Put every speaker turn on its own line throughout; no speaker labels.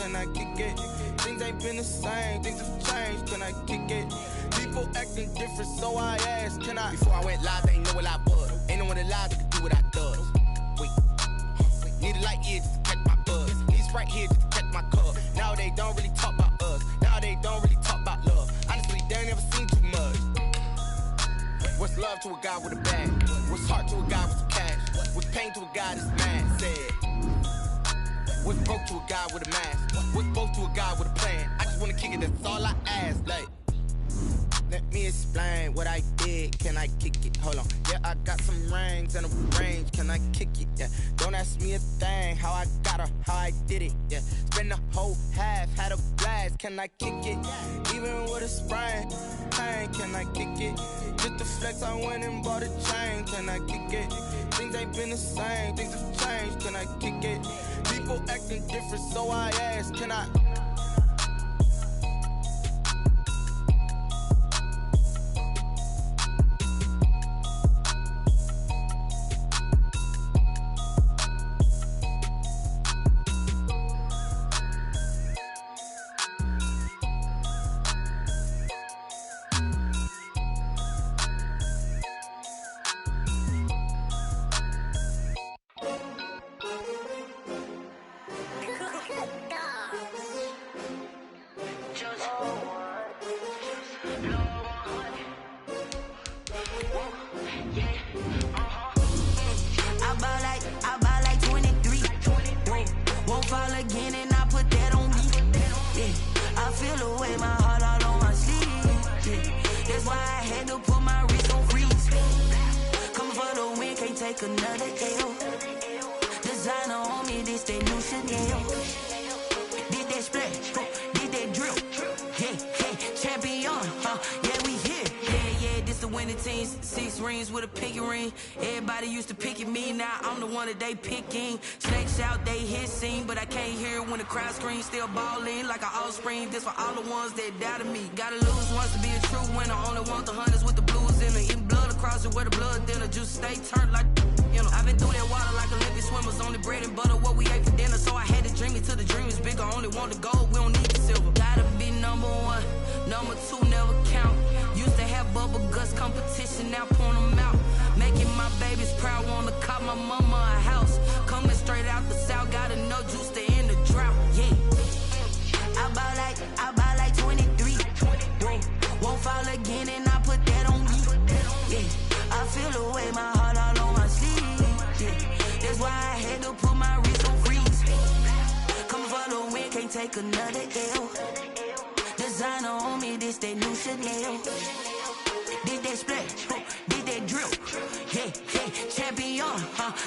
can I kick it? Things ain't been the same, things have changed, can I kick it? People acting different, so I asked, can I?
Before I went live, they ain't know what I was. Ain't no one alive that could do what I does. Wait, need a light here just to catch my buzz. Need Sprite here just to catch my cup. Now they don't really talk about us. Now they don't really talk about love. Honestly, they ain't never seen too much. What's love to a guy with a bag? What's heart to a guy with some cash? What's pain to a guy that's mad? Said. What's broke to a guy with a mask? What's broke to a guy with a plan? I just wanna kick it, that's all I ask. Like, let me explain what I did. Can I kick it? Hold on. Yeah, I got some rings and a range. Can I kick it? Yeah. Don't ask me a thing. How I got her, how I did it. Yeah. Spend the whole half, had a blast. Can I kick it? Even with a sprain, pain. Can I kick it? Just the flex, I went and bought a chain. Can I kick it? Things ain't been the same. Things have changed. Can I kick it? People acting different, so I asked. Can I?
They picking, snakes out, they hissing, but I can't hear when the crowd screams. Still balling like an offspring. This for all the ones that doubted me. Gotta lose once to be a true winner. Only want the hunters with the blues in it. Eating blood across it where the blood thinner. Juice stay turned like, you know. I've been through that water like Olympic swimmers. Only bread and butter what we ate for dinner. So I had to dream it till the dream is bigger. Only want the gold, we don't need the silver. Gotta be number one, number two never count. Used to have bubble guts competition, now point them out. Making my babies proud, wanna cop my mama a house. Coming straight out the south, gotta know juice to end the drought, yeah. I buy like 23. Whoa, won't fall again and I put that on me. Yeah, I feel the way, my heart all on my sleeve. Yeah, that's why I had to put my wrist on freeze. Coming for the win, can't take another L. Designer on me, this that new Chanel. Did that splash, did that drill. Yeah, champion,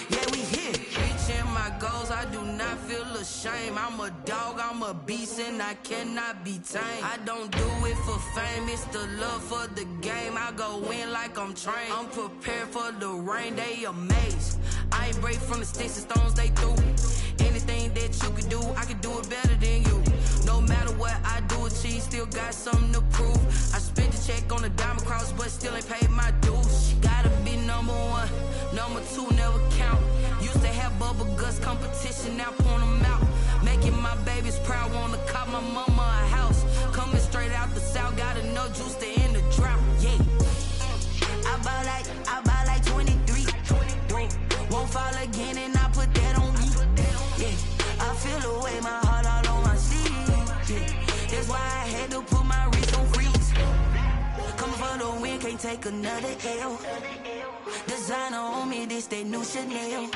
yeah, we here. Reaching my goals, I do not feel ashamed. I'm a dog, I'm a beast, and I cannot be tamed. I don't do it for fame, it's the love for the game. I go in like I'm trained. I'm prepared for the rain, they amazed. I ain't break from the sticks and stones they threw. Anything that you could do, I could do it better than you. No matter what I do, achieve, still got something to prove. I spent the check on the diamond cross, but still ain't paid my dues. Gotta be number one, number two never count. Used to have bubble guts competition, now point them out. Making my babies proud, wanna cop my mama a house. Coming straight out the south, gotta know juice to end the drought, yeah. I buy like 23. Won't fall again and I put that on me. Yeah, I feel the way, my heart all on my sleeve. Yeah, that's why I had to put my wrist on freeze. Coming for the win, can't take another L. Designer on me, this that new Chanel.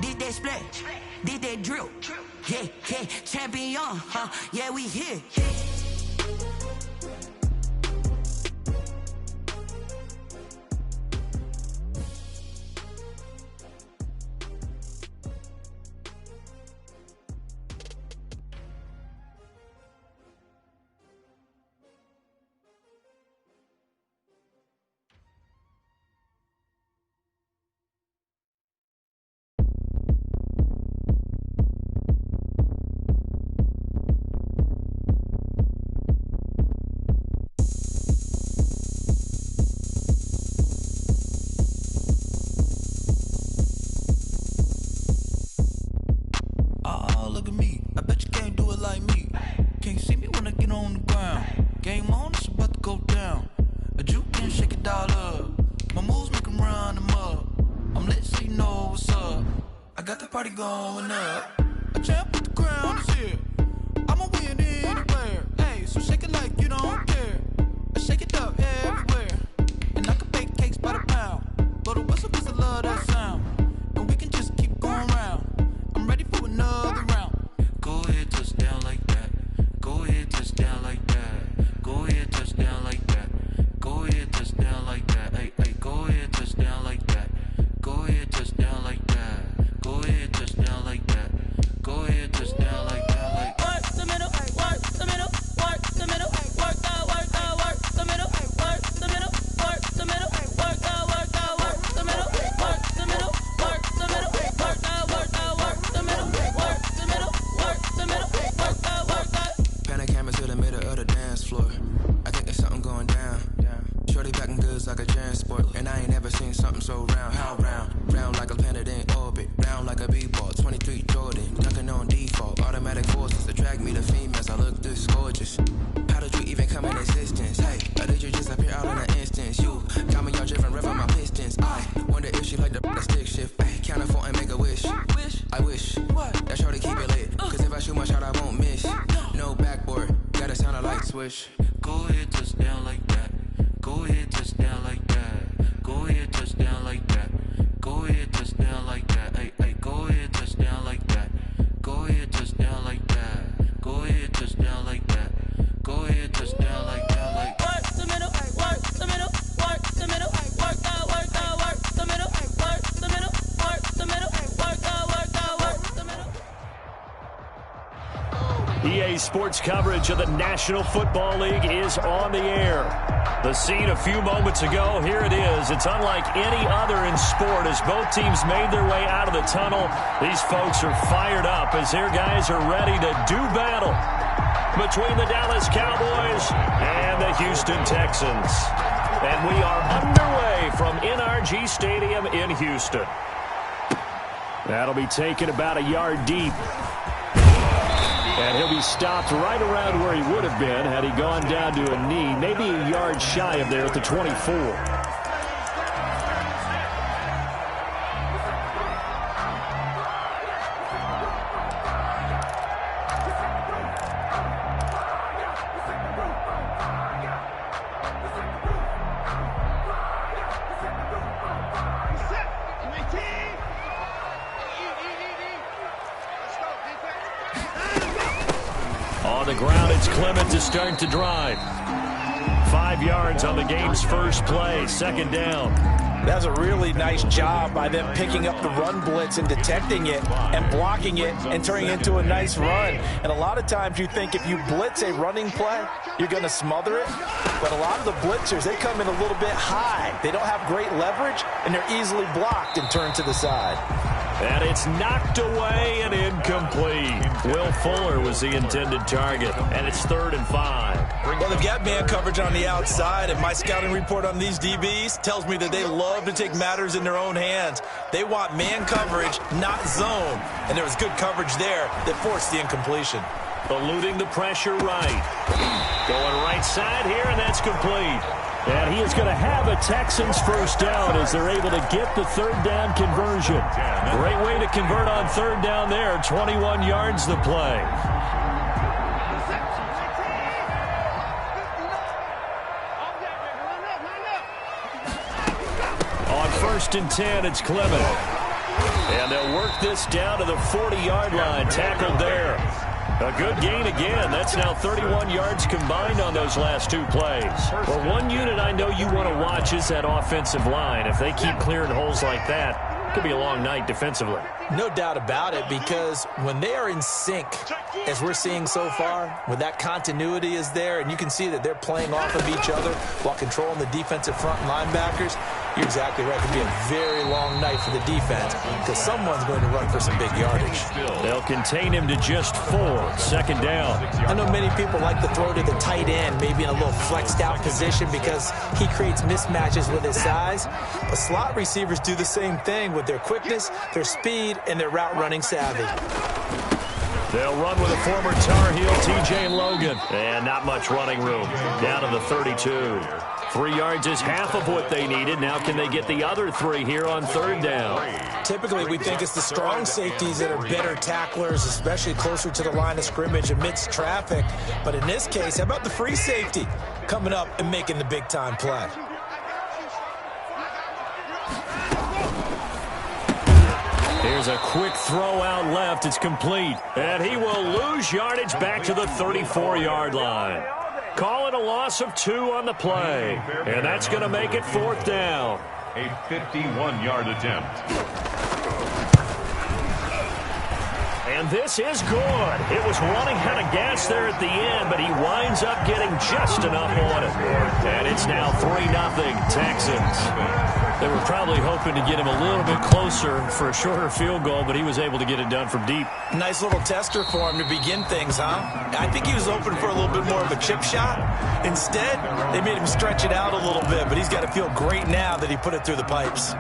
Did that splash, did that drill. Yeah, champion, yeah, we here.
Look at me, I bet you can't do on the ground. Game on, it's about to go down. A juke can shake it all up. My moves make 'em run them up. I'm lit so you know what's up. I got the party going up. A champ with the crown is here. I'ma win anywhere. Hey, so shake it like you don't care. I shake it up everywhere. And I can bake cakes by the pound. Blow the whistle 'cause I love that sound. And we can just keep going round. I'm ready for another round. Go ahead, touch down like that. Go ahead, touch down like that. Go ahead, touch down like that. Go ahead, touch down like that. Hey, hey, go ahead, touch down like that. Go ahead, touch down like that. Go ahead, touch down like that. Go ahead, touch down like that. Like
work the middle, work the middle, work the middle, work the middle, work the middle, work the middle, work the middle, work the middle, work the middle, work the middle, work the middle, work the middle, work the middle, work the.
Pan a camera to the middle of the dance floor. I think there's something going down. Shorty packing goods like a transport, and I ain't never seen something so round. How round? Round like a planet in orbit, round like a b-ball. 23 Jordan, dunking on default. Automatic forces attract me to females. I look this gorgeous. How did you even come in existence? Hey, or did you just appear out in an instance? You got me all driven, revving my pistons. I wonder if she like the stick shift. Hey, count it 4 and make a wish. I wish that shorty keep it lit. 'Cause if I shoot my shot, I won't miss. No backboard, gotta sound a light switch.
Go ahead, touch down like that. Go ahead, touch down like that. Go ahead, touch down like that. Go ahead, touch down like that. Hey, hey, go ahead, touch down like that. Go ahead, touch down like that. Go ahead, touch down like that. Go ahead, touch down like that. Like
Work the middle, work the middle, work the middle, work the middle, work the middle, work the middle, work the middle, work the middle.
EA Sports coverage of the National Football League is on the air. The scene a few moments ago, here it is. It's unlike any other in sport as both teams made their way out of the tunnel. These folks are fired up as their guys are ready to do battle between the Dallas Cowboys and the Houston Texans. And we are underway from NRG Stadium in Houston. That'll be taken about a yard deep. And he'll be stopped right around where he would have been had he gone down to a knee, maybe a yard shy of there at the 24. On the ground, it's Clement to start to drive. 5 yards on the game's first play, second down.
That's a really nice job by them picking up the run blitz and detecting it and blocking it and turning it into a nice run. And a lot of times you think if you blitz a running play, you're going to smother it. But a lot of the blitzers, they come in a little bit high. They don't have great leverage, and they're easily blocked and turned to the side.
And it's knocked away and incomplete. Will Fuller was the intended target, and it's 3rd and 5.
Well, they've got man coverage on the outside, and my scouting report on these DBs tells me that they love to take matters in their own hands. They want man coverage, not zone. And there was good coverage there that forced the incompletion.
Eluding the pressure right. Going right side here, and that's complete. And he is going to have a Texans first down as they're able to get the 3rd down conversion. Great way to convert on 3rd down there. 21 yards the play. On 1st and 10, it's Clement. And they'll work this down to the 40-yard line. Tackled there. A good gain again. That's now 31 yards combined on those last 2 plays. Well, one unit I know you want to watch is that offensive line. If they keep clearing holes like that, it could be a long night defensively.
No doubt about it, because when they are in sync, as we're seeing so far, when that continuity is there, and you can see that they're playing off of each other while controlling the defensive front linebackers, you're exactly right. It could be a very long night for the defense because someone's going to run for some big yardage.
They'll contain him to just 4. 2nd down.
I know many people like to throw to the tight end, maybe in a little flexed out position because he creates mismatches with his size. But slot receivers do the same thing with their quickness, their speed, and their route running savvy.
They'll run with a former Tar Heel, TJ Logan. And not much running room. Down to the 32. 3 yards is half of what they needed. Now can they get the other 3 here on 3rd down?
Typically, we think it's the strong safeties that are better tacklers, especially closer to the line of scrimmage amidst traffic. But in this case, how about the free safety coming up and making the big-time play?
Here's a quick throw out left. It's complete. And he will lose yardage back to the 34-yard line. Call it a loss of 2 on the play. And that's going to make it 4th down.
A 51-yard attempt.
And this is good. It was running out of gas there at the end, but he winds up getting just enough on it. And it's now 3-0 Texans. They were probably hoping to get him a little bit closer for a shorter field goal, but he was able to get it done from deep.
Nice little tester for him to begin things, huh? I think he was hoping for a little bit more of a chip shot. Instead, they made him stretch it out a little bit, but he's got to feel great now that he put it through the pipes.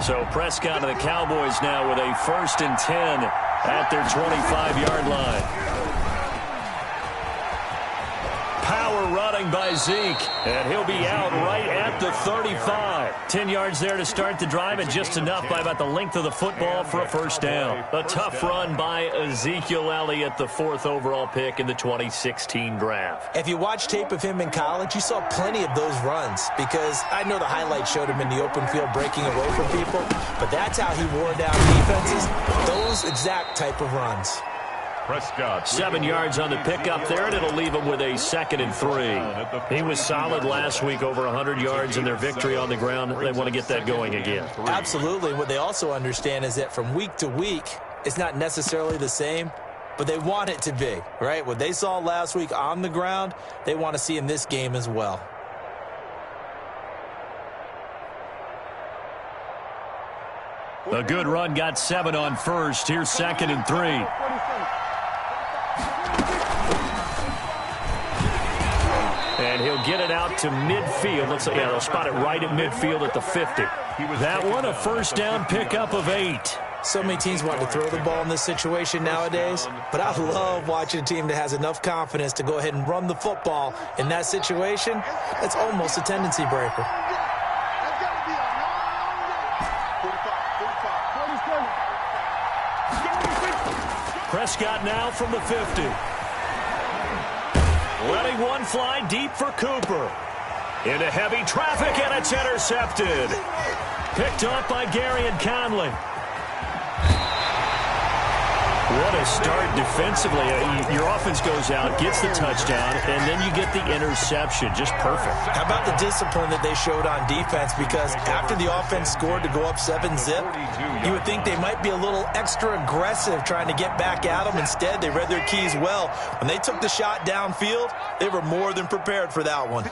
So Prescott and the Cowboys now with a 1st and 10 at their 25-yard line. Power running by Zeke, and he'll be out right at the 35. 10 yards there to start the drive, and just enough by about the length of the football for a 1st down. A tough run by Ezekiel Elliott, the 4th overall pick in the 2016 draft.
If you watch tape of him in college, you saw plenty of those runs, because I know the highlights showed him in the open field breaking away from people, but that's how he wore down defenses, those exact type of runs.
Prescott.
7 yards on the pickup there, and it'll leave him with a 2nd and 3. He was solid last week, over 100 yards in their victory on the ground. They want to get that going again.
Absolutely. What they also understand is that from week to week, it's not necessarily the same, but they want it to be, right? What they saw last week on the ground, they want to see in this game as well.
A good run, got 7 on 1st. Here's 2nd and 3. And he'll get it out to midfield. Looks like, yeah, they'll spot it right at midfield at the 50. That one, a 1st down pickup of 8.
So many teams want to throw the ball in this situation nowadays, but I love watching a team that has enough confidence to go ahead and run the football in that situation. That's almost a tendency breaker.
Prescott now from the 50. Letting one fly deep for Cooper. Into heavy traffic, and it's intercepted. Picked off by Gary and Conley. What a start defensively. Your offense goes out, gets the touchdown, and then you get the interception. Just perfect.
How about the discipline that they showed on defense? Because after the offense scored to go up 7-zip, you would think they might be a little extra aggressive trying to get back at them. Instead, they read their keys well. When they took the shot downfield, they were more than prepared for that one.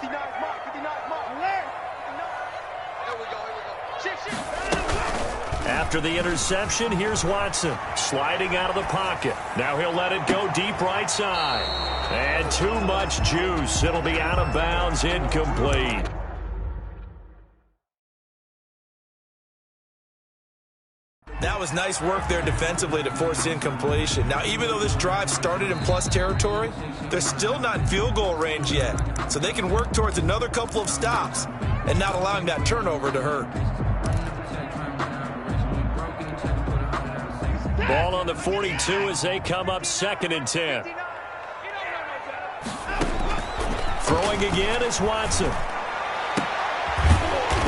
After the interception, here's Watson sliding out of the pocket. Now he'll let it go deep right side. And too much juice. It'll be out of bounds, incomplete.
That was nice work there defensively to force incompletion. Now, even though this drive started in plus territory, they're still not in field goal range yet. So they can work towards another couple of stops and not allowing that turnover to hurt.
Ball on the 42 as they come up 2nd and 10. Throwing again is Watson.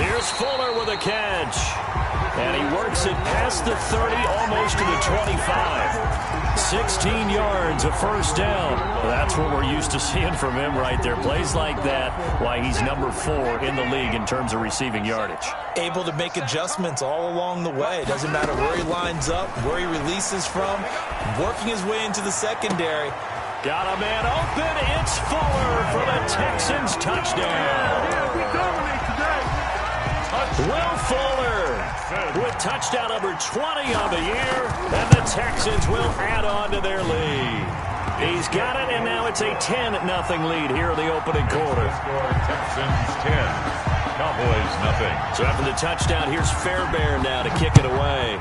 Here's Fuller with a catch. And he works it past the 30, almost to the 25. 16 yards, a 1st down. Well, that's what we're used to seeing from him right there. Plays like that, why he's number 4 in the league in terms of receiving yardage.
Able to make adjustments all along the way. Doesn't matter where he lines up, where he releases from, working his way into the secondary.
Got a man open. It's Fuller for the Texans touchdown. Will Fuller with touchdown number 20 on the year, and the Texans will add on to their lead. He's got it, and now it's a 10-0 lead here in the opening quarter.
Texans 10, Cowboys nothing.
So after the touchdown, here's Fairbairn now to kick it away.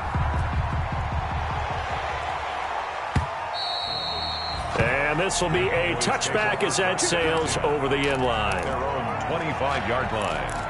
And this will be a touchback as that sails over the end line.
Their own 25-yard line.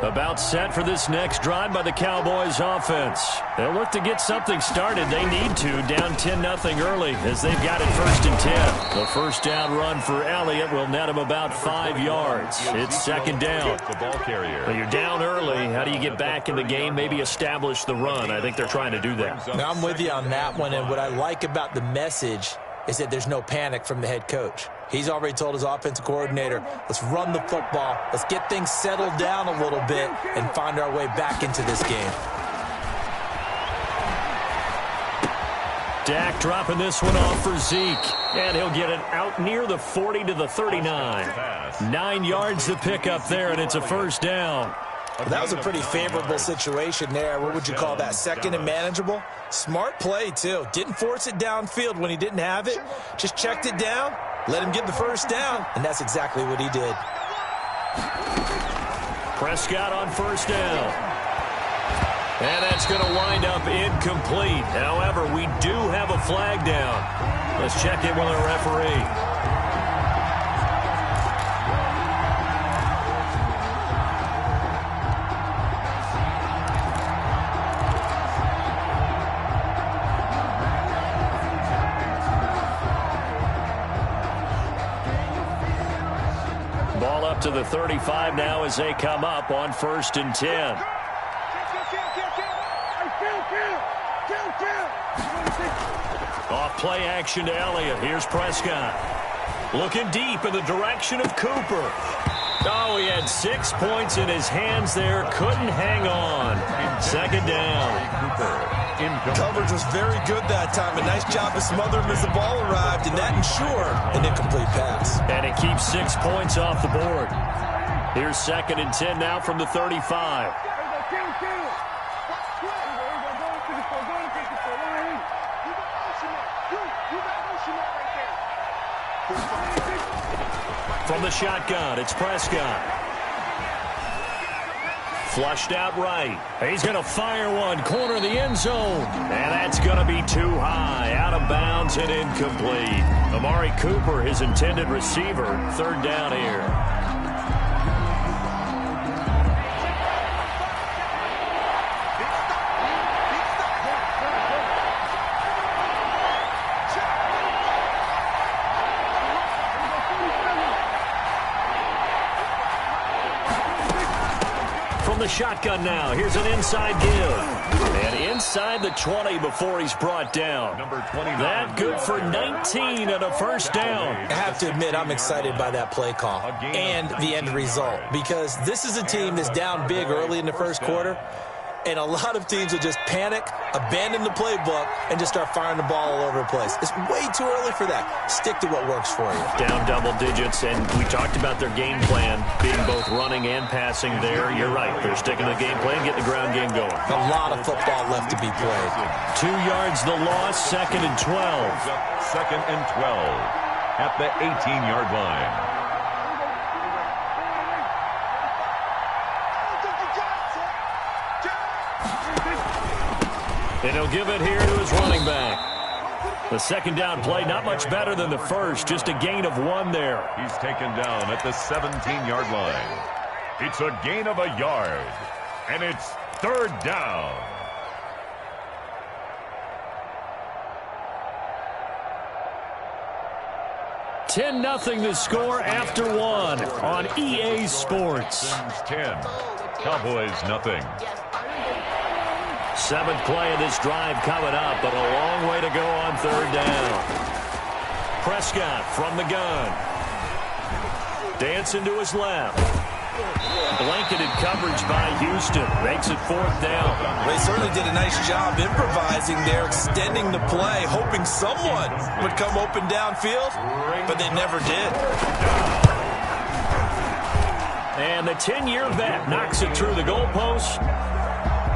About set for this next drive by the Cowboys offense. They'll look to get something started. They need to, down 10-0 early as they've got it 1st and 10. The first down run for Elliott will net him about 5 yards. It's 2nd down.
The ball carrier.
Well, you're down early. How do you get back in the game? Maybe establish the run. I think they're trying to do that.
Now, I'm with you on that one, and what I like about the message is that there's no panic from the head coach. He's already told his offensive coordinator, let's run the football, let's get things settled down a little bit and find our way back into this game.
Dak dropping this one off for Zeke, and he'll get it out near the 40 to the 39. 9 yards to pick up there, and it's a 1st down.
Well, that was a pretty favorable situation there. What would you call that? 2nd and manageable? Smart play, too. Didn't force it downfield when he didn't have it. Just checked it down, let him get the 1st down, and that's exactly what he did.
Prescott on 1st down. And that's going to wind up incomplete. However, we do have a flag down. Let's check it with our referee. Ball up to the 35 now as they come up on 1st and 10. Off play action to Elliott. Here's Prescott. Looking deep in the direction of Cooper. Oh, he had 6 points in his hands there. Couldn't hang on. 2nd down.
Coverage was very good that time. A nice job to smother him as the ball arrived, and that ensured an incomplete pass.
And it keeps 6 points off the board. Here's 2nd and 10 now from the 35. From the shotgun, it's Prescott. Flushed out right. He's going to fire one, corner of the end zone. And that's going to be too high. Out of bounds and incomplete. Amari Cooper, his intended receiver. 3rd down here. The shotgun now. Here's an inside give. And inside the 20 before he's brought down.
Number 29.
That good for 19 and a 1st down.
I have to admit, I'm excited by that play call and the end result, because this is a team that's down big early in the 1st quarter, and a lot of teams will just panic, abandon the playbook, and just start firing the ball all over the place. It's way too early for that. Stick to what works for you.
Down double digits, and we talked about their game plan being both running and passing there. You're right. They're sticking to the game plan, getting the ground game going.
A lot of football left to be played.
2 yards the loss, 2nd and 12.
2nd and 12 at the 18-yard line.
And he'll give it here to his running back. The 2nd down play, not much better than the 1st, just a gain of 1 there.
He's taken down at the 17-yard line. It's a gain of 1 yard, and it's 3rd down.
$10-0 the score after 1 on EA Sports.
10, Cowboys nothing.
7th play of this drive coming up, but a long way to go on 3rd down. Prescott from the gun. Dancing to his left. Blanketed coverage by Houston. Makes it 4th down.
They certainly did a nice job improvising there, extending the play, hoping someone would come open downfield, but they never did.
And the 10-year vet knocks it through the goalpost.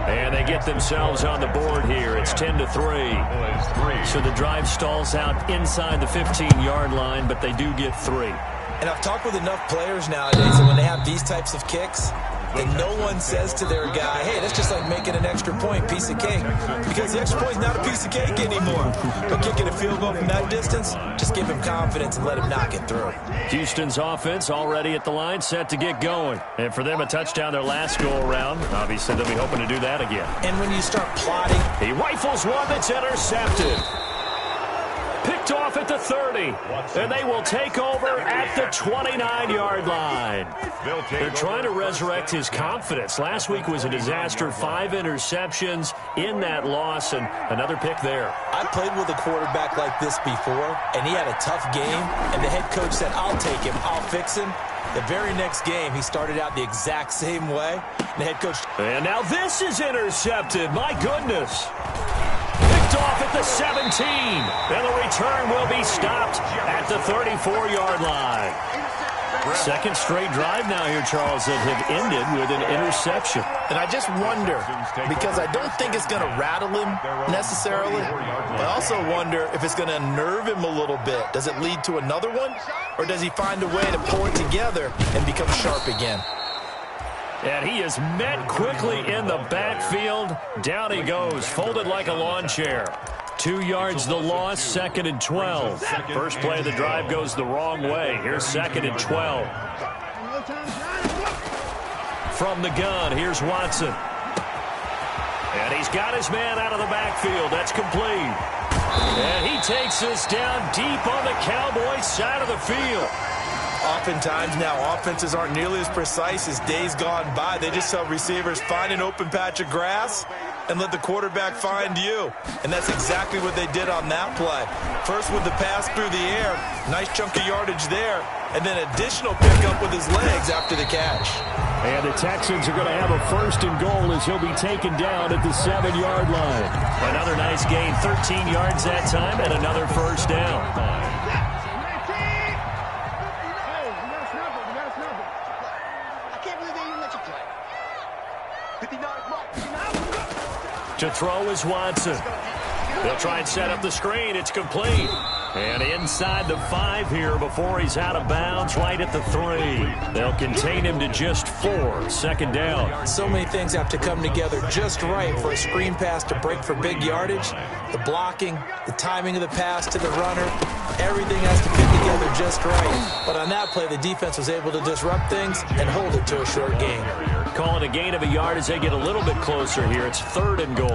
And they get themselves on the board here. It's 10-3. So the drive stalls out inside the 15-yard line, but they do get 3.
And I've talked with enough players nowadays that when they have these types of kicks, that no one says to their guy, hey, that's just like making an extra point, piece of cake. Because the extra point's not a piece of cake anymore. But kicking a field goal from that distance, just give him confidence and let him knock it through.
Houston's offense already at the line, set to get going. And for them, a touchdown their last go-around. Obviously, they'll be hoping to do that again.
And when you start plotting,
he rifles one that's intercepted. Picked off at the 30, and they will take over at the 29-yard line. They're trying to resurrect his confidence. Last week was a disaster, 5 interceptions in that loss, and another pick there.
I played with a quarterback like this before, and he had a tough game, and the head coach said, I'll take him, I'll fix him. The very next game, he started out the exact same way, and the head coach...
And now this is intercepted, my goodness. Off at the 17, and the return will be stopped at the 34-yard line. Second straight drive now here, Charles, that have ended with an interception.
And I just wonder, because I don't think it's going to rattle him necessarily, but I also wonder if it's going to unnerve him a little bit. Does it lead to another one, or does he find a way to pull it together and become sharp again?
And he is met quickly in the backfield. Down he goes, folded like a lawn chair. 2 yards the loss, 2nd and 12. First play of the drive goes the wrong way. Here's 2nd and 12. From the gun, here's Watson. And he's got his man out of the backfield. That's complete. And he takes this down deep on the Cowboys side of the field.
Oftentimes now, offenses aren't nearly as precise as days gone by. They just tell receivers, find an open patch of grass and let the quarterback find you. And that's exactly what they did on that play. First with the pass through the air, nice chunk of yardage there, and then additional pickup with his legs after the catch.
And the Texans are going to have a 1st and goal as he'll be taken down at the 7-yard line. Another nice gain, 13 yards that time, and another 1st down. To throw is Watson. They'll try and set up the screen. It's complete. And inside the 5 here before he's out of bounds, right at the 3. They'll contain him to just 4. 2nd down.
So many things have to come together just right for a screen pass to break for big yardage. The blocking, the timing of the pass to the runner, everything has to fit together just right. But on that play, the defense was able to disrupt things and hold it to a short gain.
Calling a gain of a yard as they get a little bit closer here. It's 3rd and goal.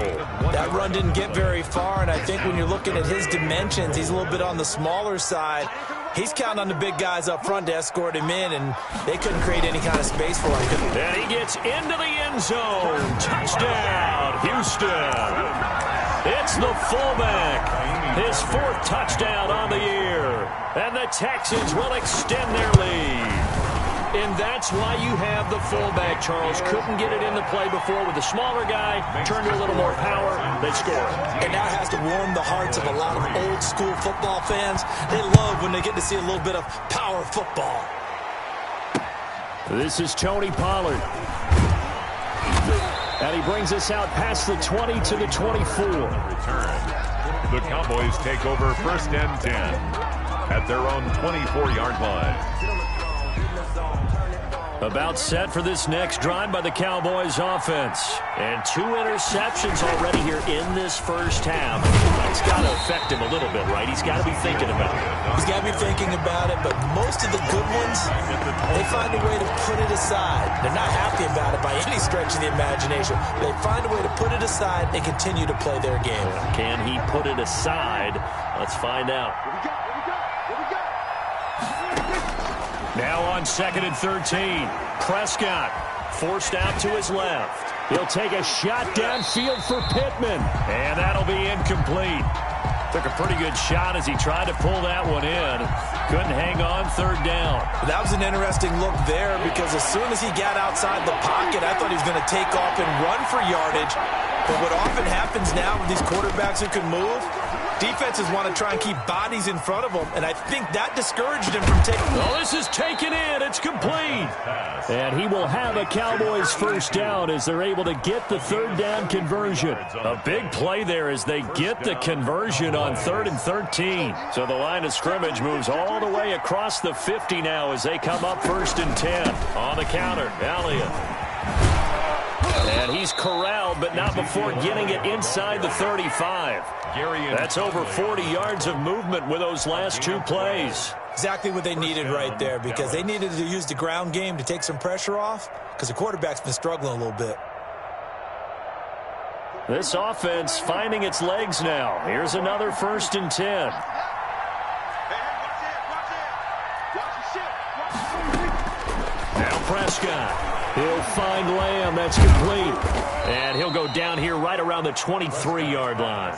That run didn't get very far, and I think when you're looking at his dimensions, he's a little bit on the smaller side. He's counting on the big guys up front to escort him in, and they couldn't create any kind of space for him.
And he gets into the end zone. Touchdown, Houston. It's the fullback. His 4th touchdown on the year. And the Texans will extend their lead. And that's why you have the fullback, Charles. Couldn't get it in the play before with the smaller guy. Turned to a little more power. They score.
And that has to warm the hearts of a lot of old-school football fans. They love when they get to see a little bit of power football.
This is Tony Pollard. And he brings us out past the 20 to the 24.
The Cowboys take over 1st and 10 at their own 24-yard line.
About set for this next drive by the Cowboys offense. And 2 interceptions already here in this first half. That's got to affect him a little bit, right? He's got to be thinking about it.
He's got to be thinking about it, but most of the good ones, they find a way to put it aside. They're not happy about it by any stretch of the imagination. They find a way to put it aside and continue to play their game.
Can he put it aside? Let's find out. Now on 2nd and 13. Prescott forced out to his left. He'll take a shot downfield for Pittman. And that'll be incomplete. Took a pretty good shot as he tried to pull that one in. Couldn't hang on 3rd down.
That was an interesting look there because as soon as he got outside the pocket, I thought he was going to take off and run for yardage. But what often happens now with these quarterbacks who can move,
Defenses want to try and keep bodies in front of them, and I think that discouraged him from taking...
Oh, this is taken in. It's complete. And he will have a Cowboys first down as they're able to get the third down conversion. A big play there as they get the conversion on 3rd and 13. So the line of scrimmage moves all the way across the 50 now as they come up 1st and 10. On the counter, Elliott. And he's corralled, but not before getting it inside the 35. That's over 40 yards of movement with those last 2 plays.
Exactly what they needed right there, because they needed to use the ground game to take some pressure off, because the quarterback's been struggling a little bit.
This offense finding its legs now. Here's another 1st and 10. Now Prescott. He'll find Lamb. That's complete. And he'll go down here right around the 23-yard line.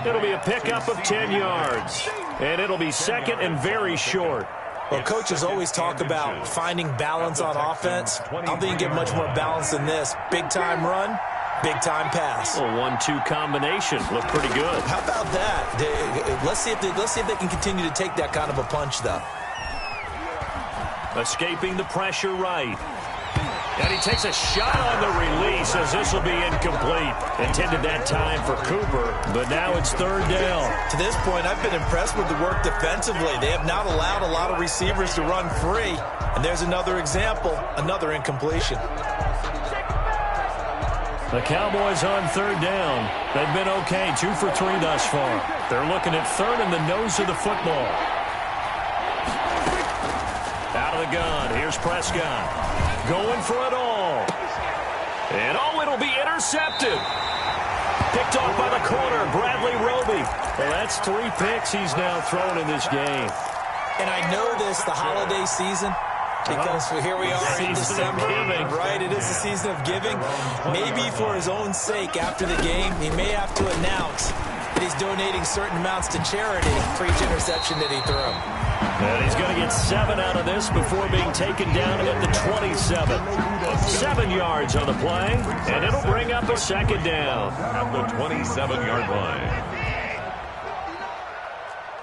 It'll be a pickup of 10 yards. And it'll be 2nd and very short.
Well, coaches always talk about finding balance on offense. I don't think you get much more balance than this. Big-time run, big-time pass.
A 1-2 combination. Looked pretty good.
How about that? Let's see if they can continue to take that kind of a punch, though.
Escaping the pressure right. And he takes a shot on the release as this will be incomplete. Intended that time for Cooper, but now it's 3rd down.
To this point, I've been impressed with the work defensively. They have not allowed a lot of receivers to run free. And there's another example, another incompletion.
The Cowboys on 3rd down. They've been okay, 2 for 3 thus far. They're looking at 3rd in the nose of the football. Out of the gun, here's Prescott. Going for it all. And, it'll be intercepted. Picked off by the corner, Bradley Roby. Well, that's 3 picks he's now thrown in this game.
And I know this, the holiday season, because here we are in December. Right, it is the season of giving. Maybe for his own sake after the game, he may have to announce that he's donating certain amounts to charity for each interception that he threw.
And he's going to get 7 out of this before being taken down at the 27. 7 yards on the play, and it'll bring up a 2nd down.
At the 27-yard line.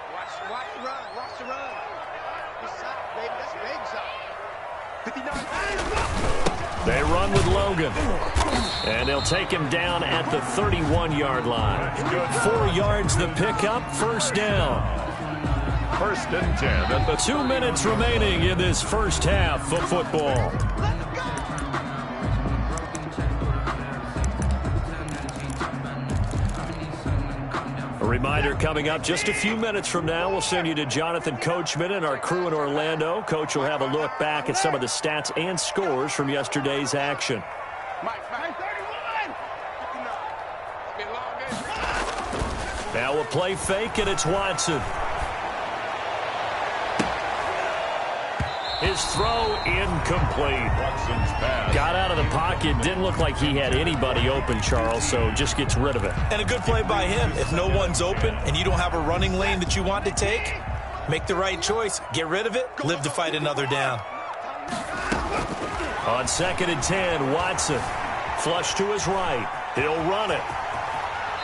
Watch the run. Watch the run. This side, baby. That's big side. 59.
They run with Logan. And they'll take him down at the 31-yard line. 4 yards the pickup, 1st down.
1st and 10 at the
2 minutes remaining in this first half of football. A reminder coming up just a few minutes from now, we'll send you to Jonathan Coachman and our crew in Orlando. Coach will have a look back at some of the stats and scores from yesterday's action. Now a play fake, and it's Watson. His throw incomplete.
Watson's pass.
Got out of the pocket. Didn't look like he had anybody open, Charles, so just gets rid of it.
And a good play by him. If no one's open and you don't have a running lane that you want to take, make the right choice. Get rid of it. Live to fight another down.
On 2nd and 10, Watson. Flush to his right. He'll run it.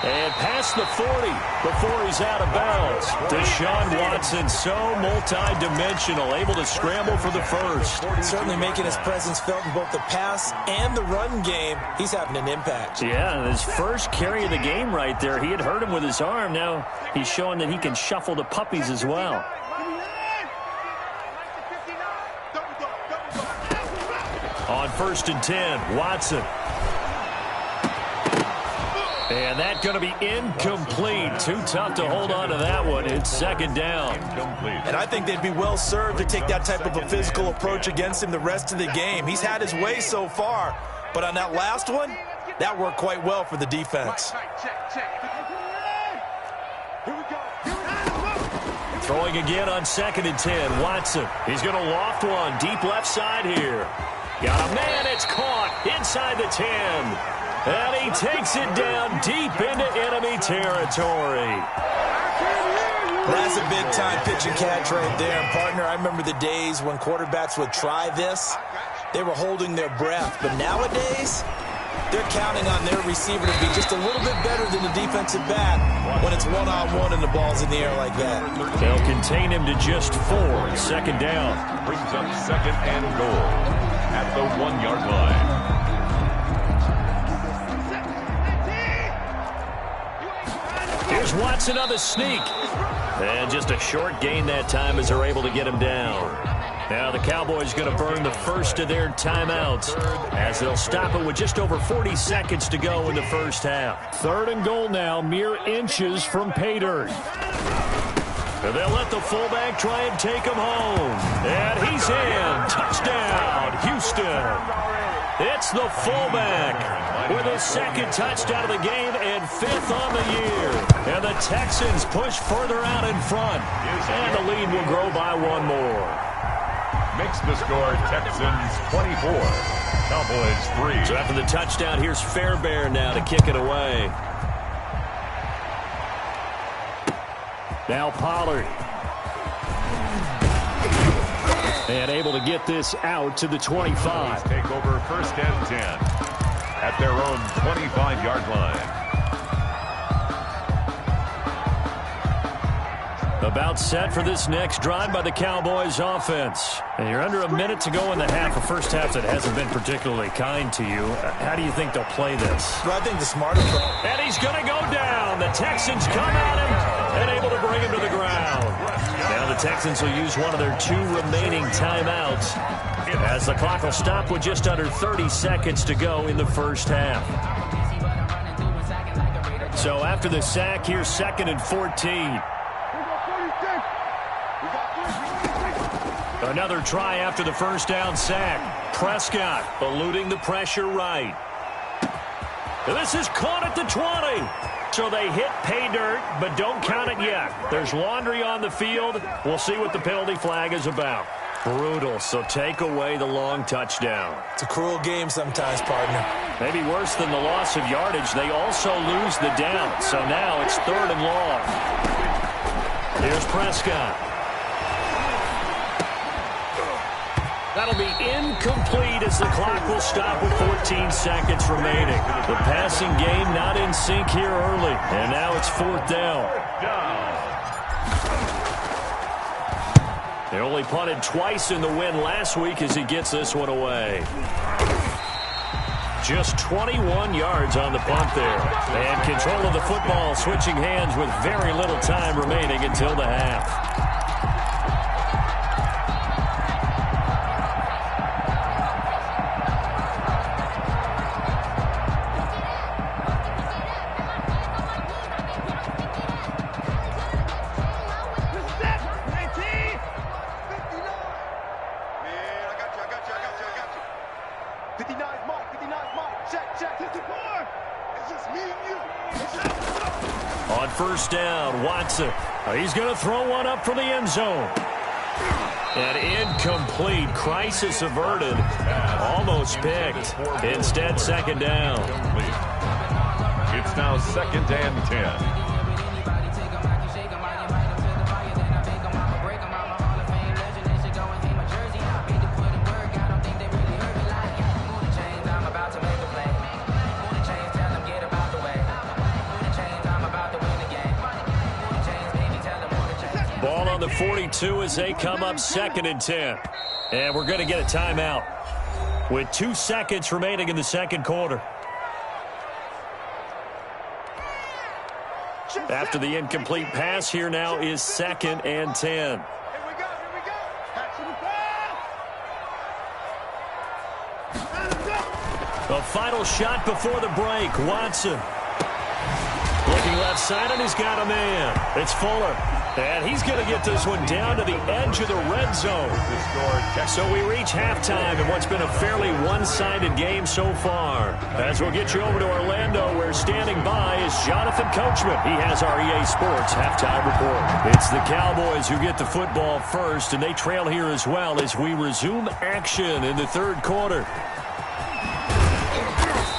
And past the 40 before he's out of bounds. Deshaun Watson, so multi-dimensional, able to scramble for the first.
Certainly making his presence felt in both the pass and the run game. He's having an impact.
Yeah, his first carry of the game right there. He had hurt him with his arm. Now he's showing that he can shuffle the puppies as well. On 1st and 10, Watson. And that's going to be incomplete. Too tough to hold on to that one. It's 2nd down.
And I think they'd be well served to take that type of a physical approach against him the rest of the game. He's had his way so far, but on that last one, that worked quite well for the defense.
Throwing again on 2nd and 10, Watson. He's going to loft one deep left side here. Got a man, it's caught inside the 10. And he takes it down deep into enemy territory.
That's a big-time pitch and catch right there. And, partner, I remember the days when quarterbacks would try this. They were holding their breath. But nowadays, they're counting on their receiver to be just a little bit better than the defensive back when it's one-on-one and the ball's in the air like that.
They'll contain him to just 4. Second down.
Brings up second and goal at the 1-yard line.
Here's Watson on the sneak. And just a short gain that time as they're able to get him down. Now the Cowboys going to burn the first of their timeouts as they'll stop it with just over 40 seconds to go in the first half. 3rd and goal now, mere inches from pay dirt. And they'll let the fullback try and take him home. And he's in. Touchdown, Houston. It's the fullback with his 2nd touchdown of the game and 5th on the year. And the Texans push further out in front. And the lead will grow by 1 more.
Makes the score Texans 24, Cowboys 3.
So after the touchdown, here's Fairbairn now to kick it away. Now Pollard. And able to get this out to the 25.
Take over 1st and 10 at their own 25-yard line.
About set for this next drive by the Cowboys offense. And you're under a minute to go in the half, a first half that hasn't been particularly kind to you. How do you think they'll play this?
Well, I think the smarter play.
And he's going to go down. The Texans come at him and able to bring him to the ground. Now the Texans will use one of their 2 remaining timeouts as the clock will stop with just under 30 seconds to go in the first half. So after the sack, here's 2nd and 14. Another try after the first down sack. Prescott eluding the pressure right. This is caught at the 20. So they hit pay dirt, but don't count it yet. There's laundry on the field. We'll see what the penalty flag is about. Brutal, so take away the long touchdown.
It's a cruel game sometimes, partner.
Maybe worse than the loss of yardage, they also lose the down. So now it's 3rd and long. Here's Prescott. That'll be incomplete as the clock will stop with 14 seconds remaining. The passing game not in sync here early. And now it's 4th down. They only punted twice in the win last week as he gets this one away. Just 21 yards on the punt there. And control of the football switching hands with very little time remaining until the half. On first down, Watson. He's going to throw one up for the end zone. And incomplete. Crisis averted. Almost picked. Instead, 2nd down.
It's now 2nd and 10.
Ball on the 42 as they come up 2nd and 10. And we're going to get a timeout with 2 seconds remaining in the 2nd quarter. After the incomplete pass, here now is 2nd and 10. A final shot before the break. Watson looking left side, and he's got a man. It's Fuller. And he's going to get this one down to the edge of the red zone. So we reach halftime in what's been a fairly one-sided game so far. As we'll get you over to Orlando, where standing by is Jonathan Coachman. He has our EA Sports halftime report. It's the Cowboys who get the football first, and they trail here as well as we resume action in the 3rd quarter.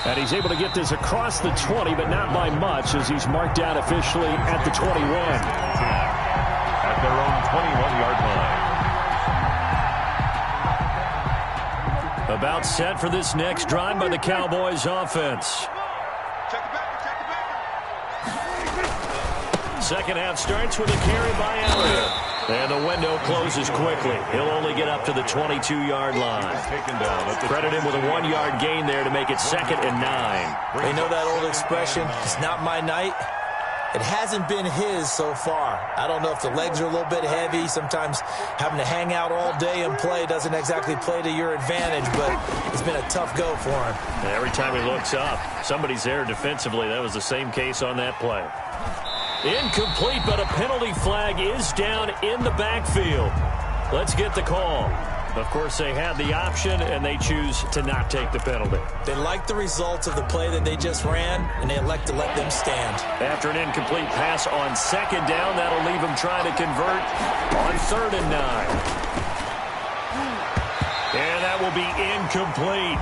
And he's able to get this across the 20, but not by much, as he's marked out officially at the 21.
At their own 21-yard line.
About set for this next drive by the Cowboys offense. Second half starts with a carry by Elliott. And the window closes quickly. He'll only get up to the 22-yard line. Credit him with a 1-yard gain there to make it 2nd and 9.
You know that old expression, it's not my night? It hasn't been his so far. I don't know if the legs are a little bit heavy. Sometimes having to hang out all day and play doesn't exactly play to your advantage, but it's been a tough go for him.
And every time he looks up, somebody's there defensively. That was the same case on that play. Incomplete, but a penalty flag is down in the backfield. Let's get the call. Of course, they had the option, and they choose to not take the penalty.
They like the results of the play that they just ran, and they elect to let them stand.
After an incomplete pass on 2nd down, that'll leave them trying to convert on 3rd and 9. And that will be incomplete.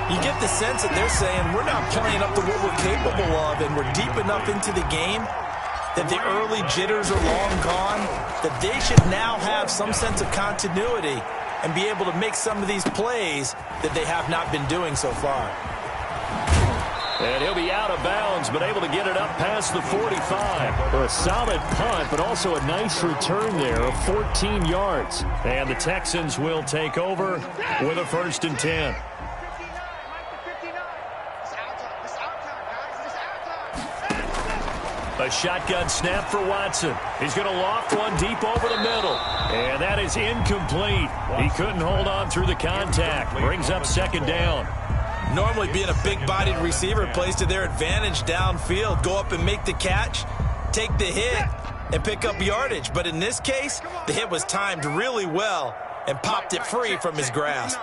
You get the sense that they're saying we're not playing up to what we're capable of, and we're deep enough into the game that the early jitters are long gone, that they should now have some sense of continuity and be able to make some of these plays that they have not been doing so far.
And he'll be out of bounds, but able to get it up past the 45. A solid punt, but also a nice return there of 14 yards. And the Texans will take over with a 1st and 10. A shotgun snap for Watson. He's going to loft one deep over the middle. And that is incomplete. He couldn't hold on through the contact. Brings up 2nd down.
Normally being a big-bodied receiver plays to their advantage downfield. Go up and make the catch, take the hit, and pick up yardage. But in this case, the hit was timed really well and popped it free from his grasp.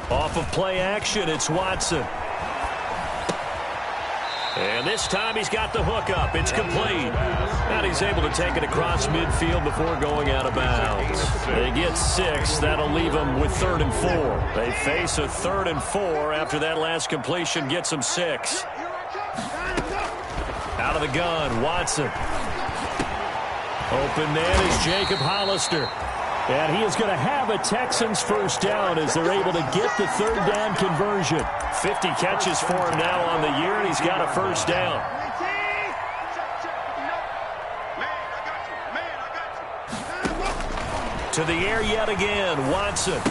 Off of play action, it's Watson. And this time he's got the hook up. It's complete. And he's able to take it across midfield before going out of bounds. They get 6. That'll leave them with 3rd and 4. They face a 3rd and 4 after that last completion gets them 6. Out of the gun, Watson. Open man is Jacob Hollister. And he is going to have a Texans 1st down as they're able to get the 3rd down conversion. 50 catches for him now on the year, and he's got a 1st down. To the air yet again, Watson.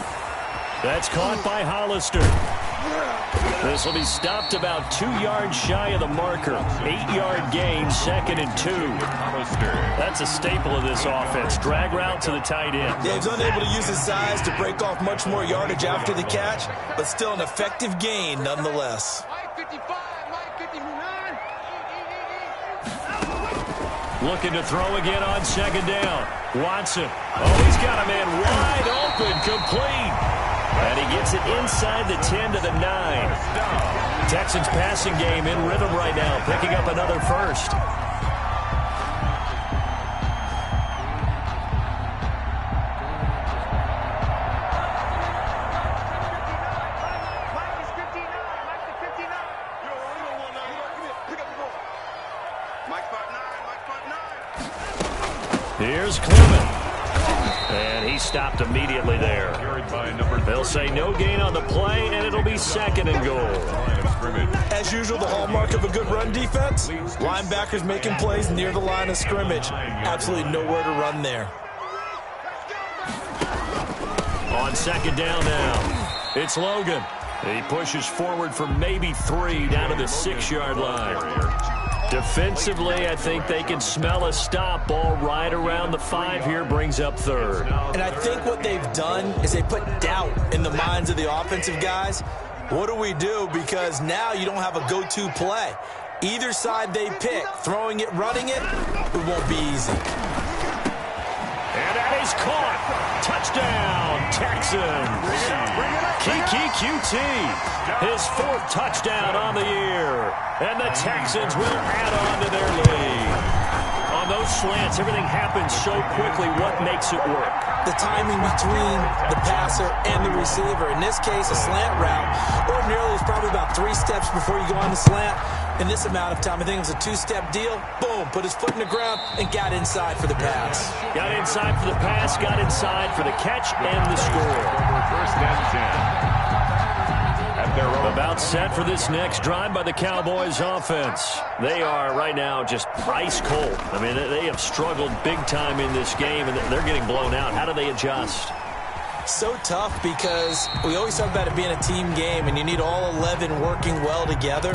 That's caught by Hollister. This will be stopped about 2 yards shy of the marker. 8-yard gain, 2nd and 2. That's a staple of this offense. Drag route to the tight end.
Yeah, he's unable to use his size to break off much more yardage after the catch, but still an effective gain nonetheless.
Looking to throw again on 2nd down. Watson. Oh, he's got a man wide open, complete. And he gets it inside the 10 to the 9. Texans passing game in rhythm right now, picking up another 1st. Here's Clement. And he stopped immediately there. They'll say no gain on the play, and it'll be 2nd and goal.
As usual, the hallmark of a good run defense, linebackers making plays near the line of scrimmage. Absolutely nowhere to run there.
On 2nd down now, it's Logan. He pushes forward for maybe 3 down to the 6-yard line. Defensively, I think they can smell a stop. Ball right around the 5 here, brings up 3rd.
And I think what they've done is they put doubt in the minds of the offensive guys. What do we do? Because now you don't have a go-to play. Either side they pick, throwing it, running it, it won't be easy.
And that is caught. Touchdown, Texans. Kiki QT, his 4th touchdown on the year. And the Texans will add on to their lead. On those slants, everything happens so quickly. What makes it work?
The timing between the passer and the receiver. In this case, a slant route ordinarily is probably about
3 steps before you go on the slant. In this amount of time, I think it was a 2-step deal. Boom, put his foot in the ground and got inside for the pass.
Got inside for the pass, got inside for the catch and the score.
First and 10.
About set for this next drive by the Cowboys offense. They are right now just ice cold. I mean, they have struggled big time in this game, and they're getting blown out. How do they adjust?
So tough because we always talk about it being a team game, and you need all 11 working well together.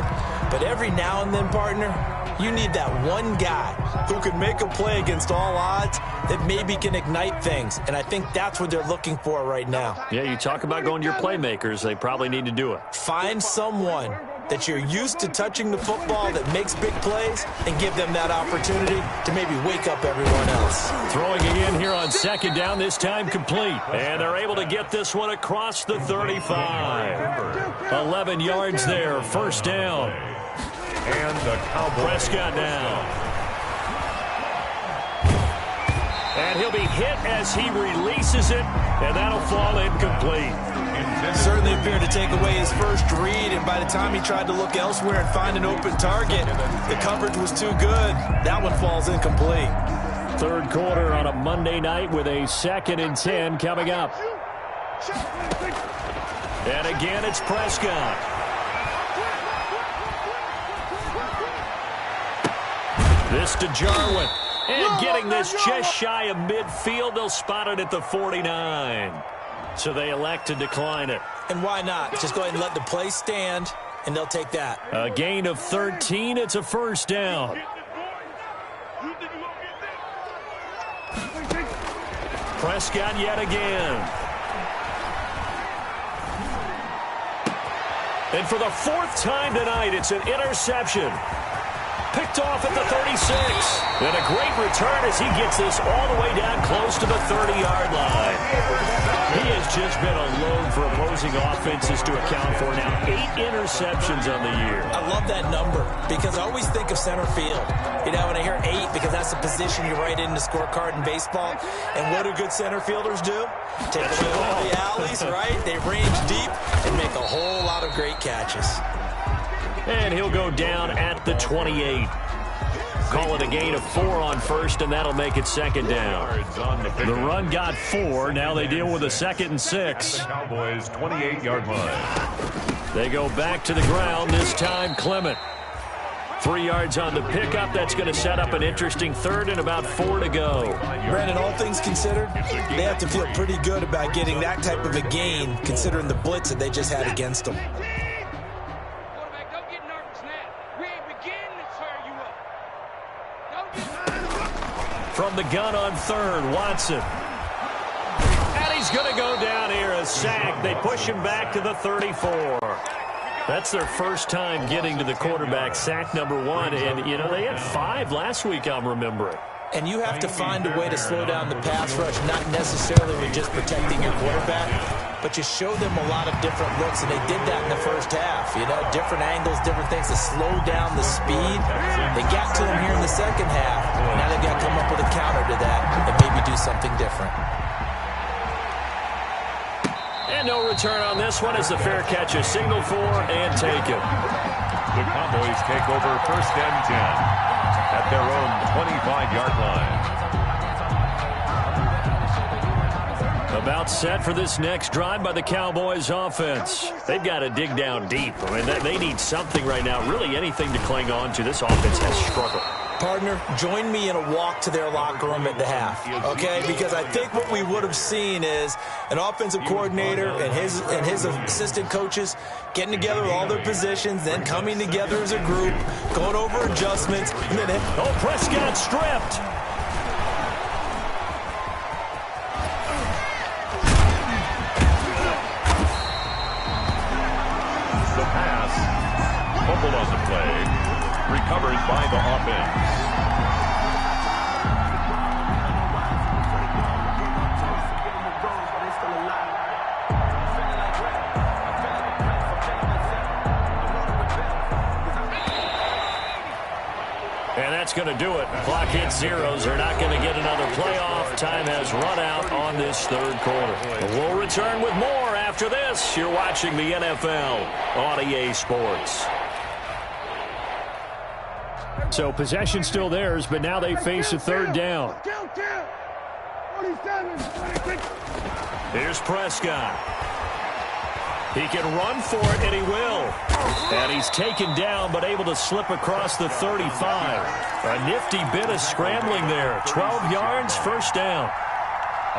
But every now and then, partner, you need that one guy who can make a play against all odds that maybe can ignite things. And I think that's what they're looking for right now.
Yeah, you talk about going to your playmakers. They probably need to do it.
Find someone that you're used to touching the football that makes big plays and give them that opportunity to maybe wake up everyone else.
Throwing again here on second down, this time complete. And they're able to get this one across the 35. 11 yards there, first down.
And the Cowboys.
Prescott now. And he'll be hit as he releases it, and that'll fall incomplete.
Certainly appeared to take away his first read, and by the time he tried to look elsewhere and find an open target, the coverage was too good. That one falls incomplete.
Third quarter on a Monday night with a 2nd and 10 coming up. And again, it's Prescott. This to Jarwin. And getting this just shy of midfield, they'll spot it at the 49. So they elect to decline it.
And why not? Just go ahead and let the play stand, and they'll take that.
A gain of 13. It's a first down. Prescott yet again. And for the 4th time tonight, it's an interception. Picked off at the 36. And a great return as he gets this all the way down close to the 30-yard line. He has just been a load for opposing offenses to account for now. 8 interceptions on the year.
I love that number because I always think of center field. You know, when I hear 8, because that's the position you write in the scorecard in baseball. And what do good center fielders do? Take away all the alleys, right? They range deep and make a whole lot of great catches.
And he'll go down at the 28. Call it a gain of 4 on first, and that'll make it second down. The run got 4. Now they deal with a 2nd and 6.
Cowboys 28-yard line.
They go back to the ground, this time Clement. 3 yards on the pickup. That's going to set up an interesting 3rd and about 4 to go.
Brandon, all things considered, they have to feel pretty good about getting that type of a gain considering the blitz that they just had against them.
From the gun on 3rd, Watson. And he's going to go down here, a sack. They push him back to the 34. That's their first time getting to the quarterback, sack number 1. And, you know, they had 5 last week, I'm remembering.
And you have to find a way to slow down the pass rush, not necessarily with just protecting your quarterback, but you show them a lot of different looks, and they did that in the first half. You know, different angles, different things to slow down the speed. They got to him here in the second half. Now they've got to come up with a counter to that and maybe do something different.
And no return on this one as the fair catch is signaled for and taken.
The Cowboys take over 1st and 10 at their own 25-yard line.
About set for this next drive by the Cowboys offense. They've got to dig down deep. I mean, they need something right now, really anything to cling on to. This offense has struggled.
Partner, join me in a walk to their locker room at the half, okay? Because I think what we would have seen is an offensive coordinator and his assistant coaches getting together all their positions, then coming together as a group, going over adjustments, and then...
Oh, Prescott stripped.
The pass, fumbled on the play, recovered by the offense.
And that's going to do it. Clock hits zeros. They're not going to get another playoff. Time has run out on this 3rd quarter. We'll return with more after after this, you're watching the NFL on EA Sports.
So possession still theirs, but now they face a third down.
Here's Prescott. He can run for it, and he will. And he's taken down, but able to slip across the 35. A nifty bit of scrambling there. 12 yards, first down.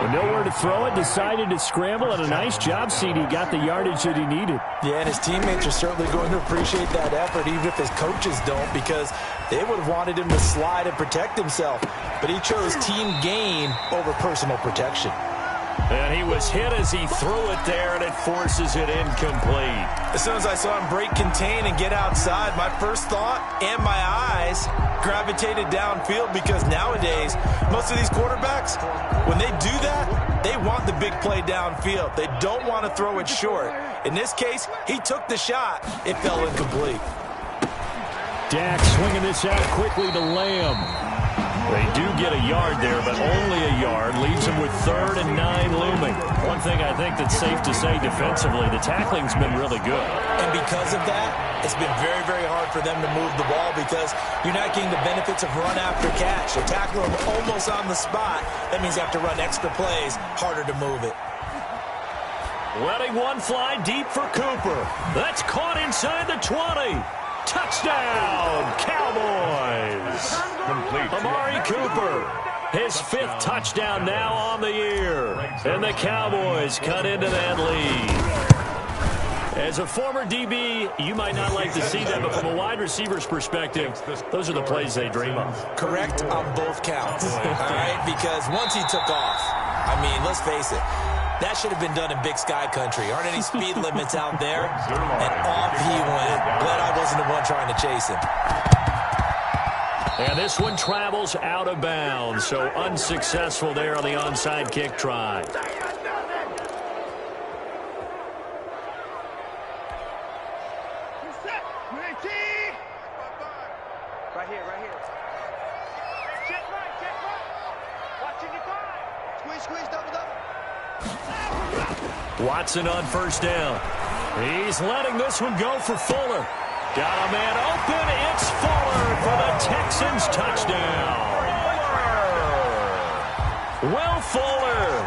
With nowhere to throw it, decided to scramble, and a nice job, CD. Got the yardage that he needed.
Yeah, and his teammates are certainly going to appreciate that effort, even if his coaches don't, because they would have wanted him to slide and protect himself. But he chose team gain over personal protection.
And he was hit as he threw it there, and it forces it incomplete.
As soon as I saw him break contain and get outside, my first thought and my eyes gravitated downfield, because nowadays, most of these quarterbacks, when they do that, they want the big play downfield. They don't want to throw it short. In this case, he took the shot. It fell incomplete.
Dak swinging this out quickly to Lamb.
They do get a yard there, but only a yard. Leaves them with 3rd and 9 looming. One thing I think that's safe to say defensively, the tackling's been really good.
And because of that, it's been very, very hard for them to move the ball, because you're not getting the benefits of run after catch. They tackle them almost on the spot. That means you have to run extra plays, harder to move it.
Letting one fly deep for Cooper. That's caught inside the 20. Touchdown, Cowboys.
Complete.
Amari Cooper, his 5th touchdown now on the year. And the Cowboys cut into that lead. As a former DB, you might not like to see that, but from a wide receiver's perspective, those are the plays they dream of.
Correct on both counts, all right? Because once he took off, I mean, let's face it, that should have been done in Big Sky country. Aren't any speed limits out there? And off he went. Glad I wasn't the one trying to chase him.
And this one travels out of bounds, so unsuccessful there on the onside kick try.
Right here. Check right. Watching your time. Squeeze, double.
Watson on first down. He's letting this one go for Fuller. Got a man open. It's Fuller for the Texans touchdown. Will Fuller,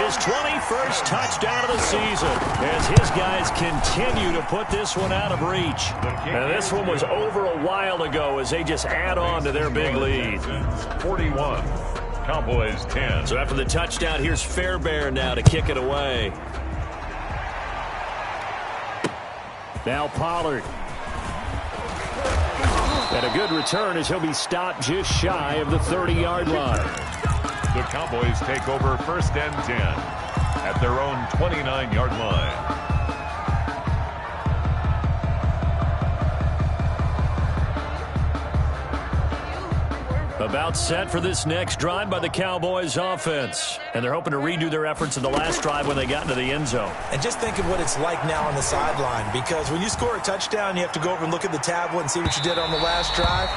his 21st touchdown of the season, as his guys continue to put this one out of reach. And this one was over a while ago as they just add on to their big lead.
41. Cowboys 10.
So after the touchdown, here's Fairbairn now to kick it away.
Now Pollard. And a good return as he'll be stopped just shy of the 30-yard line.
The Cowboys take over 1st and 10 at their own 29-yard line.
About set for this next drive by the Cowboys offense. And they're hoping to redo their efforts in the last drive when they got into the end zone.
And just think of what it's like now on the sideline, because when you score a touchdown, you have to go over and look at the tablet and see what you did on the last drive.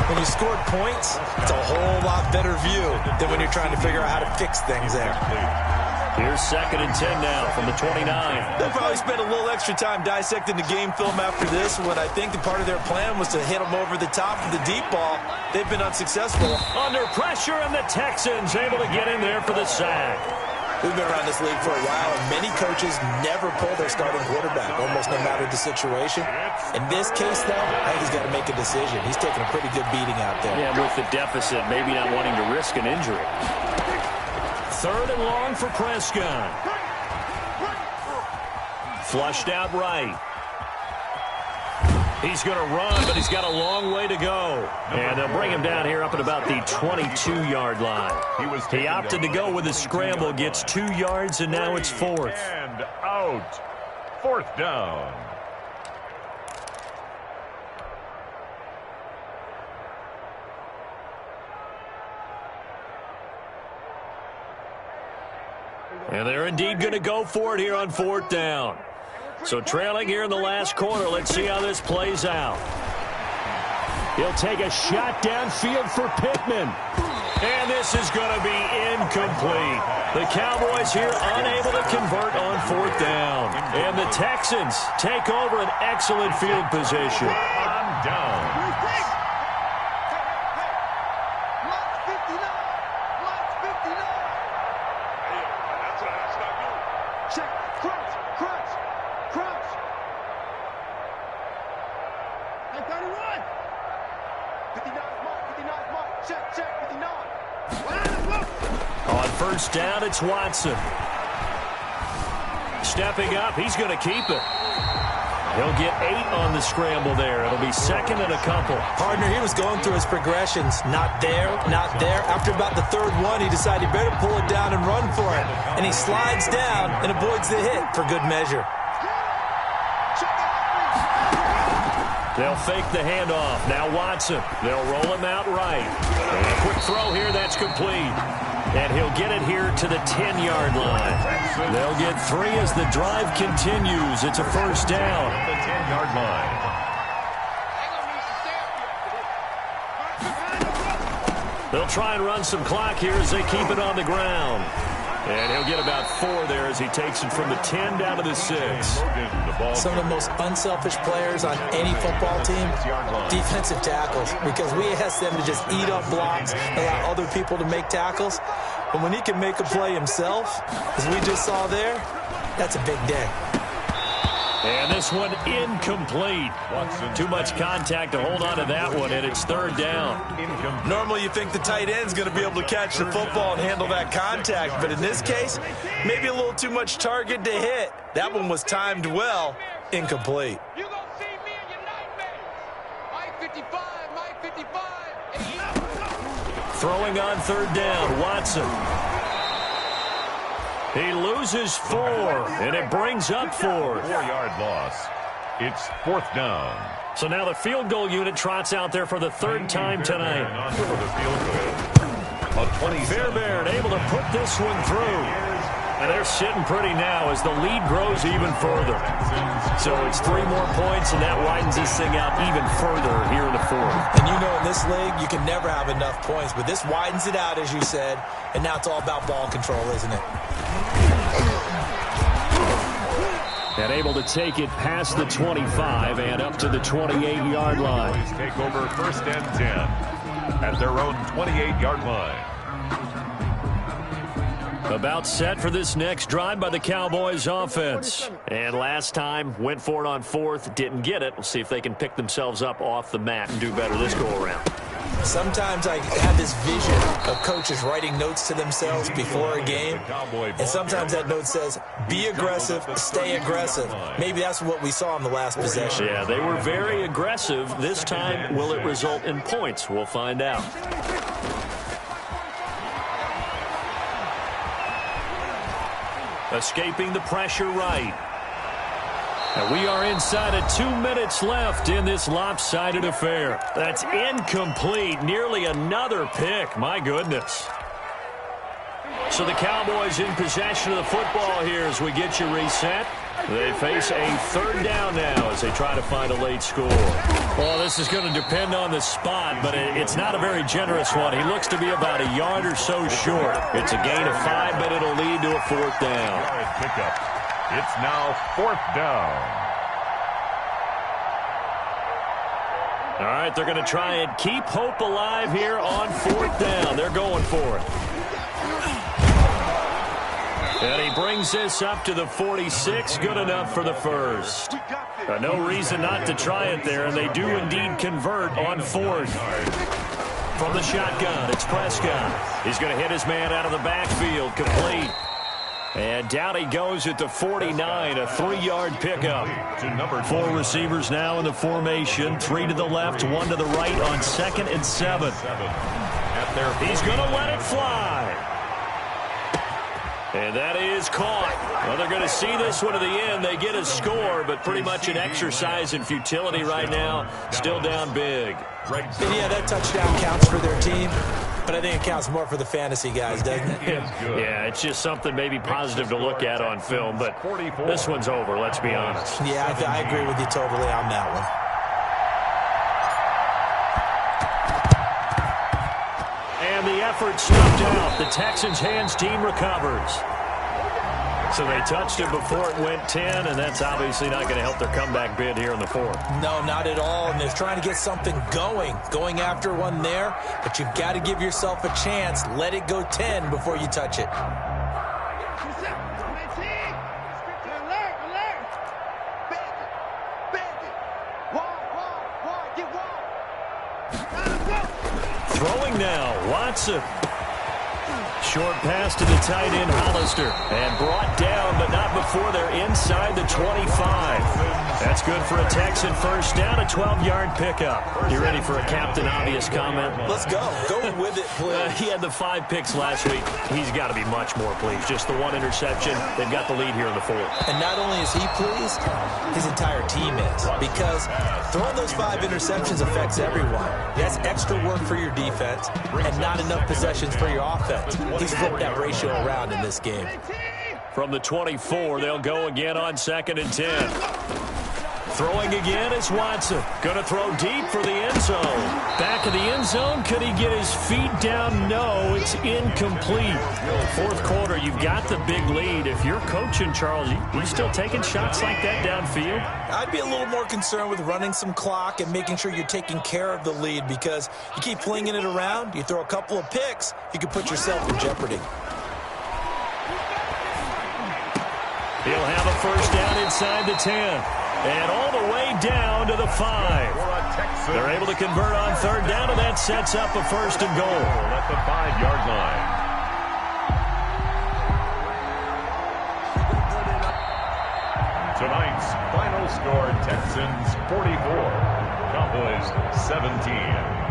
When you scored points, it's a whole lot better view than when you're trying to figure out how to fix things there.
Here's 2nd and 10 now from the 29.
They'll probably spend a little extra time dissecting the game film after this one. I think the part of their plan was to hit them over the top of the deep ball. They've been unsuccessful.
Under pressure, and the Texans able to get in there for the sack.
We've been around this league for a while, and many coaches never pull their starting quarterback, almost no matter the situation. In this case, though, I think he's got to make a decision. He's taking a pretty good beating out there.
Yeah, with the deficit, maybe not wanting to risk an injury. 3rd and long for Prescott. Flushed out right. He's going to run, but he's got a long way to go. And they'll bring him down here up at about the 22-yard line. He opted to go with a scramble, gets 2 yards, and now it's 4th.
And out. 4th down.
And they're indeed going to go for it here on 4th down. So trailing here in the last quarter, let's see how this plays out.
He'll take a shot downfield for Pittman.
And this is going to be incomplete. The Cowboys here unable to convert on 4th down. And the Texans take over an excellent field position.
On down.
On 1st down, it's Watson. Stepping up, he's going to keep it. He'll get 8 on the scramble there. It'll be 2nd and a couple.
Partner, he was going through his progressions. Not there, not there. After about the 3rd one, he decided he better pull it down and run for it. And he slides down and avoids the hit for good measure.
They'll fake the handoff. Now Watson. They'll roll him out right. And a quick throw here. That's complete. And he'll get it here to the 10-yard line. They'll get 3 as the drive continues. It's a 1st down.
The 10-yard line.
They'll try and run some clock here as they keep it on the ground. And he'll get about 4 there as he takes it from the 10 down to the 6.
Some of the most unselfish players on any football team, defensive tackles, because we ask them to just eat up blocks, allow other people to make tackles. But when he can make a play himself, as we just saw there, that's a big day.
And this one incomplete. Too much contact to hold on to that one, and it's 3rd down.
Normally you think the tight end's going to be able to catch the football and handle that contact, but in this case, maybe a little too much target to hit. That one was timed well, incomplete.
You gonna see me in your nightmares. Mike 55, Mike 55.
Throwing on 3rd down, Watson. He loses 4, and it brings up 4th.
4-yard loss. It's 4th down.
So now the field goal unit trots out there for the 3rd time tonight.
For the field goal.
Fairbairn able to put this one through. And they're sitting pretty now as the lead grows even further. So it's 3 more points, and that widens this thing out even further here in the 4th.
And you know in this league, you can never have enough points, but this widens it out, as you said, and now it's all about ball control, isn't it?
And able to take it past the 25 and up to the 28-yard line.
Take over 1st and 10 at their own 28-yard line.
About set for this next drive by the Cowboys offense. And last time, went for it on 4th, didn't get it. We'll see if they can pick themselves up off the mat and do better this go-around.
Sometimes I have this vision of coaches writing notes to themselves before a game, and sometimes that note says, be aggressive, stay aggressive. Maybe that's what we saw in the last possession.
Yeah, they were very aggressive. This time, will it result in points? We'll find out. Escaping the pressure right. And we are inside of 2 minutes left in this lopsided affair. That's incomplete. Nearly another pick. My goodness. So the Cowboys in possession of the football here as we get you reset. They face a 3rd down now as they try to find a late score. Well, this is going to depend on the spot, but it's not a very generous one. He looks to be about a yard or so short. It's a gain of 5, but it'll lead to a 4th down.
Pickup. It's now 4th down.
All right, they're going to try and keep hope alive here on 4th down. They're going for it. And he brings this up to the 46. Good enough for the 1st. No reason not to try it there, and they do indeed convert on 4th. From the shotgun, it's Prescott. He's going to hit his man out of the backfield, complete. And down he goes at the 49, a 3-yard pickup. 4 receivers now in the formation, 3 to the left, 1 to the right on 2nd and 7. He's going to let it fly. And that is caught. Well, they're going to see this one to the end. They get a score, but pretty much an exercise in futility right now. Still down big.
Yeah, that touchdown counts for their team, but I think it counts more for the fantasy guys, doesn't it?
Yeah, it's just something maybe positive to look at on film, but this one's over, let's be honest.
Yeah, I agree with you totally on that one.
And the effort snuffed out. The Texans' hands team recovers. So they touched it before it went 10, and that's obviously not going to help their comeback bid here in the fourth.
No, not at all, and they're trying to get something going after one there, but you've got to give yourself a chance. Let it go 10 before you touch it.
Throwing now, Watson. Short pass to the tight end, Hollister. And brought down, but not before they're inside the 25. That's good for a Texan first down, a 12-yard pickup. You ready for a Captain Obvious comment?
Let's go. Go with it, please.
He had the 5 picks last week. He's got to be much more pleased. Just the 1 interception. They've got the lead here in the fourth.
And not only is he pleased, his entire team is. Because throwing those 5 interceptions affects everyone. That's extra work for your defense and not enough possessions for your offense. He's flipped that ratio around in this game.
From the 24, they'll go again on 2nd and 10. Throwing again is Watson. Going to throw deep for the end zone. Back of the end zone. Could he get his feet down? No, it's incomplete. Fourth quarter, you've got the big lead. If you're coaching, Charles, you still taking shots like that downfield?
I'd be a little more concerned with running some clock and making sure you're taking care of the lead, because you keep flinging it around, you throw a couple of picks, you can put yourself in jeopardy.
He'll have a first down inside the 10. And all the way down to the 5. They're able to convert on 3rd down, and that sets up a 1st and goal.
At the 5-yard line. Tonight's final score, Texans 44, Cowboys 17.